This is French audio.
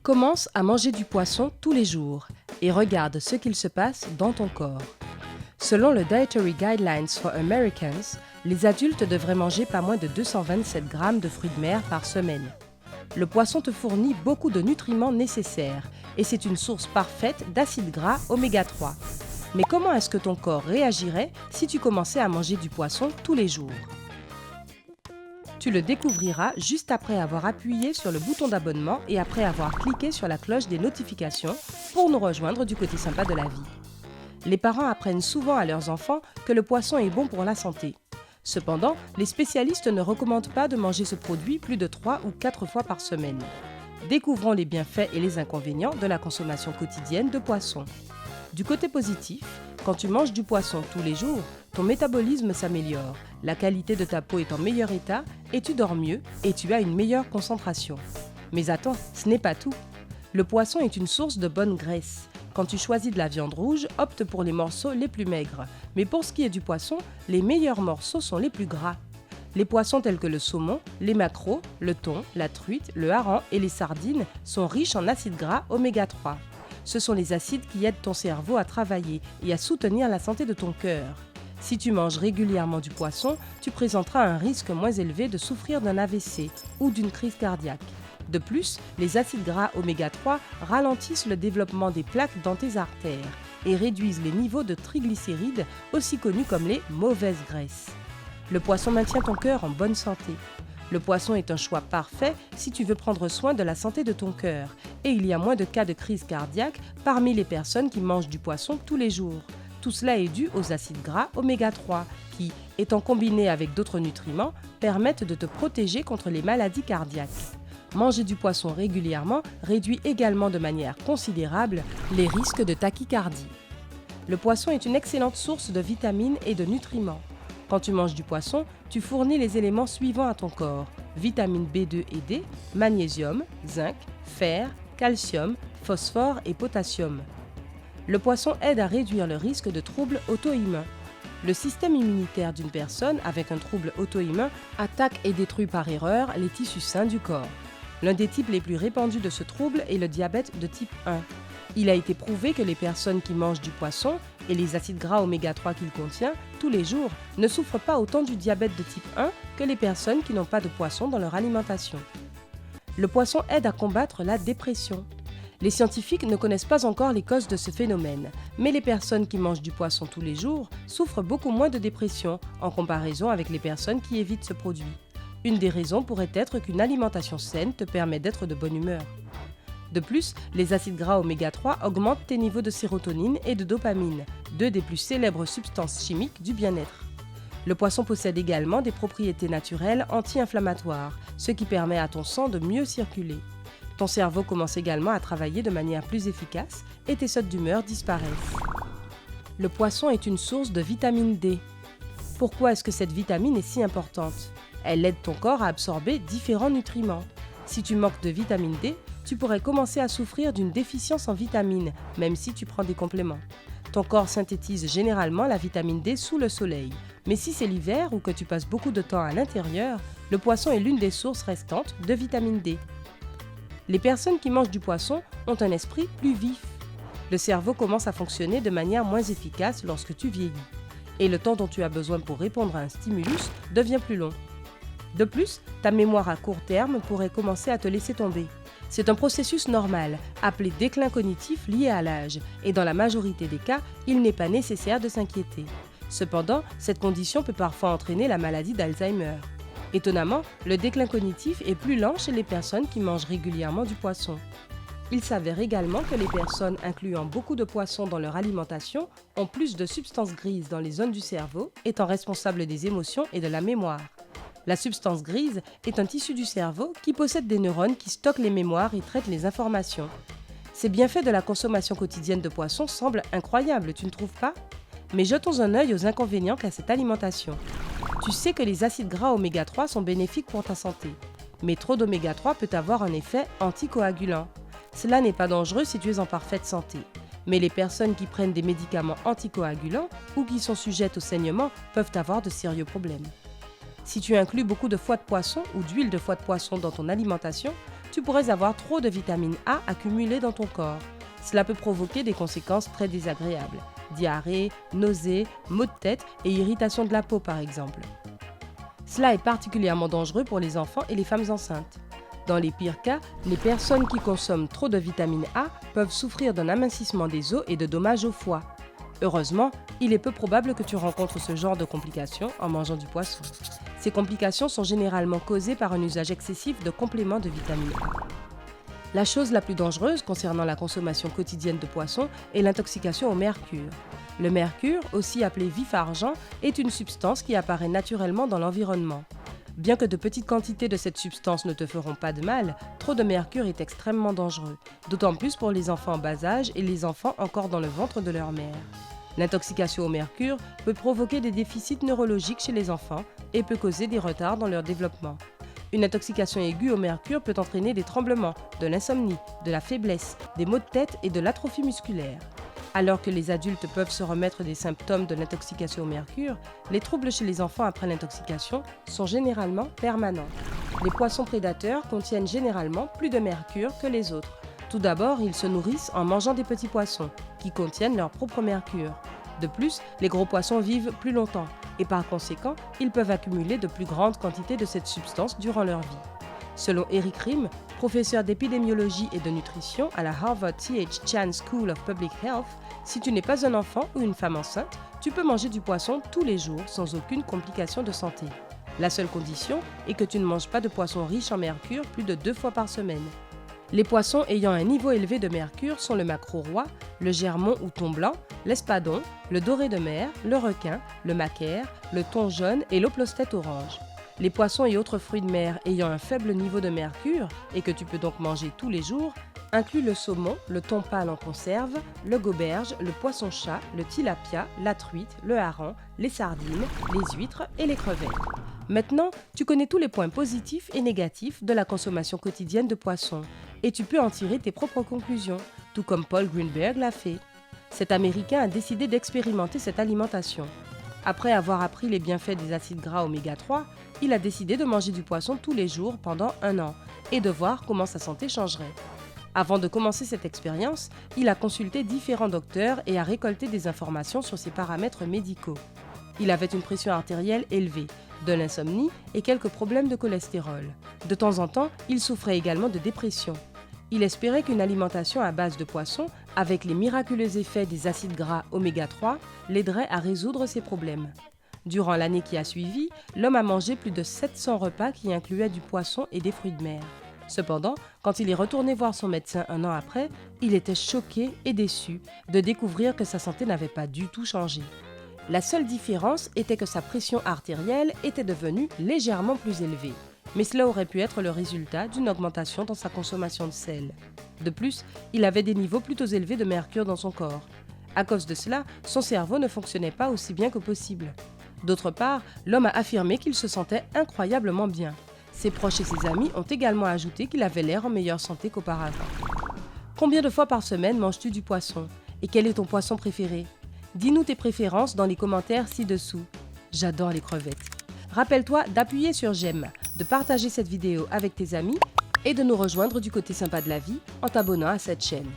Commence à manger du poisson tous les jours et regarde ce qu'il se passe dans ton corps. Selon le Dietary Guidelines for Americans, les adultes devraient manger pas moins de 227 grammes de fruits de mer par semaine. Le poisson te fournit beaucoup de nutriments nécessaires et c'est une source parfaite d'acides gras oméga 3. Mais comment est-ce que ton corps réagirait si tu commençais à manger du poisson tous les jours ? Tu le découvriras juste après avoir appuyé sur le bouton d'abonnement et après avoir cliqué sur la cloche des notifications pour nous rejoindre du côté sympa de la vie. Les parents apprennent souvent à leurs enfants que le poisson est bon pour la santé. Cependant, les spécialistes ne recommandent pas de manger ce produit plus de 3 ou 4 fois par semaine. Découvrons les bienfaits et les inconvénients de la consommation quotidienne de poisson. Du côté positif, quand tu manges du poisson tous les jours, ton métabolisme s'améliore, la qualité de ta peau est en meilleur état et tu dors mieux et tu as une meilleure concentration. Mais attends, ce n'est pas tout. Le poisson est une source de bonne graisse. Quand tu choisis de la viande rouge, opte pour les morceaux les plus maigres. Mais pour ce qui est du poisson, les meilleurs morceaux sont les plus gras. Les poissons tels que le saumon, les maquereaux, le thon, la truite, le hareng et les sardines sont riches en acides gras oméga 3. Ce sont les acides qui aident ton cerveau à travailler et à soutenir la santé de ton cœur. Si tu manges régulièrement du poisson, tu présenteras un risque moins élevé de souffrir d'un AVC ou d'une crise cardiaque. De plus, les acides gras oméga 3 ralentissent le développement des plaques dans tes artères et réduisent les niveaux de triglycérides, aussi connus comme les mauvaises graisses. Le poisson maintient ton cœur en bonne santé. Le poisson est un choix parfait si tu veux prendre soin de la santé de ton cœur et il y a moins de cas de crise cardiaque parmi les personnes qui mangent du poisson tous les jours. Tout cela est dû aux acides gras oméga 3 qui, étant combinés avec d'autres nutriments, permettent de te protéger contre les maladies cardiaques. Manger du poisson régulièrement réduit également de manière considérable les risques de tachycardie. Le poisson est une excellente source de vitamines et de nutriments. Quand tu manges du poisson, tu fournis les éléments suivants à ton corps: vitamines B2 et D, magnésium, zinc, fer, calcium, phosphore et potassium. Le poisson aide à réduire le risque de troubles auto-immuns. Le système immunitaire d'une personne avec un trouble auto-immun attaque et détruit par erreur les tissus sains du corps. L'un des types les plus répandus de ce trouble est le diabète de type 1. Il a été prouvé que les personnes qui mangent du poisson et les acides gras oméga 3 qu'il contient tous les jours ne souffrent pas autant du diabète de type 1 que les personnes qui n'ont pas de poisson dans leur alimentation. Le poisson aide à combattre la dépression. Les scientifiques ne connaissent pas encore les causes de ce phénomène, mais les personnes qui mangent du poisson tous les jours souffrent beaucoup moins de dépression en comparaison avec les personnes qui évitent ce produit. Une des raisons pourrait être qu'une alimentation saine te permet d'être de bonne humeur. De plus, les acides gras oméga 3 augmentent tes niveaux de sérotonine et de dopamine, deux des plus célèbres substances chimiques du bien-être. Le poisson possède également des propriétés naturelles anti-inflammatoires, ce qui permet à ton sang de mieux circuler. Ton cerveau commence également à travailler de manière plus efficace et tes sautes d'humeur disparaissent. Le poisson est une source de vitamine D. Pourquoi est-ce que cette vitamine est si importante ? Elle aide ton corps à absorber différents nutriments. Si tu manques de vitamine D, tu pourrais commencer à souffrir d'une déficience en vitamines, même si tu prends des compléments. Ton corps synthétise généralement la vitamine D sous le soleil. Mais si c'est l'hiver ou que tu passes beaucoup de temps à l'intérieur, le poisson est l'une des sources restantes de vitamine D. Les personnes qui mangent du poisson ont un esprit plus vif. Le cerveau commence à fonctionner de manière moins efficace lorsque tu vieillis. Et le temps dont tu as besoin pour répondre à un stimulus devient plus long. De plus, ta mémoire à court terme pourrait commencer à te laisser tomber. C'est un processus normal, appelé déclin cognitif lié à l'âge, et dans la majorité des cas, il n'est pas nécessaire de s'inquiéter. Cependant, cette condition peut parfois entraîner la maladie d'Alzheimer. Étonnamment, le déclin cognitif est plus lent chez les personnes qui mangent régulièrement du poisson. Il s'avère également que les personnes incluant beaucoup de poissons dans leur alimentation ont plus de substances grises dans les zones du cerveau, étant responsables des émotions et de la mémoire. La substance grise est un tissu du cerveau qui possède des neurones qui stockent les mémoires et traitent les informations. Ces bienfaits de la consommation quotidienne de poissons semblent incroyables, tu ne trouves pas ? Mais jetons un œil aux inconvénients qu'a cette alimentation. Tu sais que les acides gras oméga 3 sont bénéfiques pour ta santé, mais trop d'oméga 3 peut avoir un effet anticoagulant. Cela n'est pas dangereux si tu es en parfaite santé, mais les personnes qui prennent des médicaments anticoagulants ou qui sont sujettes au saignement peuvent avoir de sérieux problèmes. Si tu inclus beaucoup de foie de poisson ou d'huile de foie de poisson dans ton alimentation, tu pourrais avoir trop de vitamine A accumulée dans ton corps. Cela peut provoquer des conséquences très désagréables. Diarrhée, nausées, maux de tête et irritation de la peau par exemple. Cela est particulièrement dangereux pour les enfants et les femmes enceintes. Dans les pires cas, les personnes qui consomment trop de vitamine A peuvent souffrir d'un amincissement des os et de dommages au foie. Heureusement, il est peu probable que tu rencontres ce genre de complications en mangeant du poisson. Ces complications sont généralement causées par un usage excessif de compléments de vitamine A. La chose la plus dangereuse concernant la consommation quotidienne de poisson est l'intoxication au mercure. Le mercure, aussi appelé vif-argent, est une substance qui apparaît naturellement dans l'environnement. Bien que de petites quantités de cette substance ne te feront pas de mal, trop de mercure est extrêmement dangereux, d'autant plus pour les enfants en bas âge et les enfants encore dans le ventre de leur mère. L'intoxication au mercure peut provoquer des déficits neurologiques chez les enfants et peut causer des retards dans leur développement. Une intoxication aiguë au mercure peut entraîner des tremblements, de l'insomnie, de la faiblesse, des maux de tête et de l'atrophie musculaire. Alors que les adultes peuvent se remettre des symptômes de l'intoxication au mercure, les troubles chez les enfants après l'intoxication sont généralement permanents. Les poissons prédateurs contiennent généralement plus de mercure que les autres. Tout d'abord, ils se nourrissent en mangeant des petits poissons, qui contiennent leur propre mercure. De plus, les gros poissons vivent plus longtemps, et par conséquent, ils peuvent accumuler de plus grandes quantités de cette substance durant leur vie. Selon Eric Rim, professeur d'épidémiologie et de nutrition à la Harvard T.H. Chan School of Public Health, si tu n'es pas un enfant ou une femme enceinte, tu peux manger du poisson tous les jours sans aucune complication de santé. La seule condition est que tu ne manges pas de poisson riche en mercure plus de 2 fois par semaine. Les poissons ayant un niveau élevé de mercure sont le maquereau roi, le germon ou thon blanc, l'espadon, le doré de mer, le requin, le macaire, le thon jaune et l'oplostète orange. Les poissons et autres fruits de mer ayant un faible niveau de mercure et que tu peux donc manger tous les jours incluent le saumon, le thon pâle en conserve, le goberge, le poisson-chat, le tilapia, la truite, le hareng, les sardines, les huîtres et les crevettes. Maintenant, tu connais tous les points positifs et négatifs de la consommation quotidienne de poissons et tu peux en tirer tes propres conclusions, tout comme Paul Greenberg l'a fait. Cet Américain a décidé d'expérimenter cette alimentation. Après avoir appris les bienfaits des acides gras oméga 3, il a décidé de manger du poisson tous les jours pendant 1 an et de voir comment sa santé changerait. Avant de commencer cette expérience, il a consulté différents docteurs et a récolté des informations sur ses paramètres médicaux. Il avait une pression artérielle élevée, de l'insomnie et quelques problèmes de cholestérol. De temps en temps, il souffrait également de dépression. Il espérait qu'une alimentation à base de poisson, avec les miraculeux effets des acides gras oméga 3, l'aiderait à résoudre ses problèmes. Durant l'année qui a suivi, l'homme a mangé plus de 700 repas qui incluaient du poisson et des fruits de mer. Cependant, quand il est retourné voir son médecin 1 an après, il était choqué et déçu de découvrir que sa santé n'avait pas du tout changé. La seule différence était que sa pression artérielle était devenue légèrement plus élevée, mais cela aurait pu être le résultat d'une augmentation dans sa consommation de sel. De plus, il avait des niveaux plutôt élevés de mercure dans son corps. À cause de cela, son cerveau ne fonctionnait pas aussi bien que possible. D'autre part, l'homme a affirmé qu'il se sentait incroyablement bien. Ses proches et ses amis ont également ajouté qu'il avait l'air en meilleure santé qu'auparavant. Combien de fois par semaine manges-tu du poisson? Et quel est ton poisson préféré? Dis-nous tes préférences dans les commentaires ci-dessous. J'adore les crevettes. Rappelle-toi d'appuyer sur j'aime, de partager cette vidéo avec tes amis et de nous rejoindre du côté sympa de la vie en t'abonnant à cette chaîne.